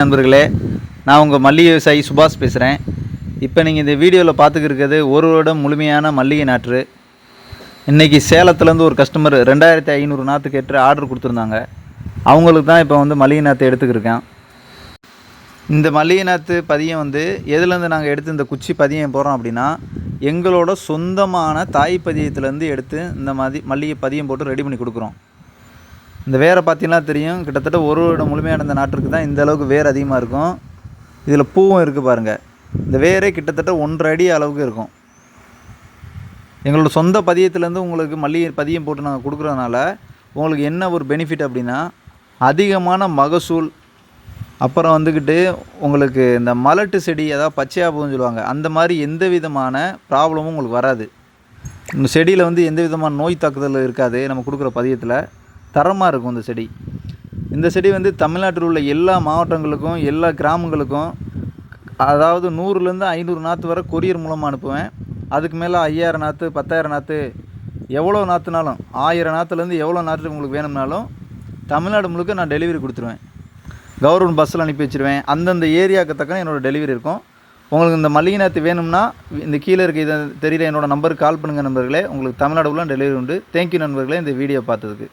நண்பர்களே, நான் உங்கள் மல்லிகை விவசாயி சுபாஷ் பேசுகிறேன். இப்போ நீங்கள் இந்த வீடியோவில் பார்த்துக்கிருக்கிறது ஒரு வருடம் முழுமையான மல்லிகை நாற்று. இன்றைக்கி சேலத்துலேருந்து ஒரு கஸ்டமர் 2500 நாற்று கேட்டு ஆர்டர் கொடுத்துருந்தாங்க. அவங்களுக்கு தான் இப்போ மல்லிகை நாற்று எடுத்துக்கிருக்கேன். இந்த மல்லிகை நாற்று பதியம் எதுலேருந்து நாங்கள் எடுத்து இந்த குச்சி பதியம் போடுறோம் அப்படின்னா, எங்களோட சொந்தமான தாய் பதியத்துலேருந்து எடுத்து இந்த மல்லிகை பதியம் போட்டு ரெடி பண்ணி கொடுக்குறோம். இந்த வேரை பார்த்தீங்கன்னா தெரியும், கிட்டத்தட்ட ஒரு வருடம் முழுமையான இந்த நாற்றுக்கு தான் இந்த அளவுக்கு வேர் அதிகமாக இருக்கும். இதில் பூவும் இருக்குது பாருங்கள். இந்த வேரே கிட்டத்தட்ட 1.5 அடி அளவுக்கு இருக்கும். எங்களோட சொந்த பதியத்துலேருந்து உங்களுக்கு மல்லிகை பதியம் போட்டு நாங்கள் கொடுக்குறதுனால உங்களுக்கு என்ன ஒரு பெனிஃபிட் அப்படின்னா, அதிகமான மகசூல். அப்புறம் உங்களுக்கு இந்த மலட்டு செடி, அதாவது பச்சையாக போகுன்னு சொல்லுவாங்க, அந்த மாதிரி எந்த விதமான ப்ராப்ளமும் உங்களுக்கு வராது. இந்த செடியில் எந்த விதமான நோய் தாக்குதல் இருக்காது. நம்ம கொடுக்குற பதியத்தில் தரமாக இருக்கும் இந்த செடி. இந்த செடி தமிழ்நாட்டில் உள்ள எல்லா மாவட்டங்களுக்கும் எல்லா கிராமங்களுக்கும், அதாவது 100லேருந்து 500 நாற்று வரை கொரியர் மூலமாக அனுப்புவேன். அதுக்கு மேலே 5000 நாற்று 10,000 நாற்று எவ்வளோ நாற்றுனாலும், 1000 நாற்றுலேருந்து எவ்வளோ நாற்று உங்களுக்கு வேணும்னாலும் தமிழ்நாடு முழுக்க நான் டெலிவரி கொடுத்துருவேன். கவர்மெண்ட் பஸ்ஸில் அனுப்பி வச்சுருவேன். அந்தந்த ஏரியாவுக்கு தக்கன என்னோடய டெலிவரி இருக்கும். உங்களுக்கு இந்த மல்லிகை நாற்று வேணும்னா இந்த கீழே இருக்க இதை தெரியுற என்னோடய நம்பருக்கு கால் பண்ணுங்கள் நண்பர்களே. உங்களுக்கு தமிழ்நாடு உள்ள டெலிவரி உண்டு. தேங்க்யூ நண்பர்களே இந்த வீடியோ பார்த்ததுக்கு.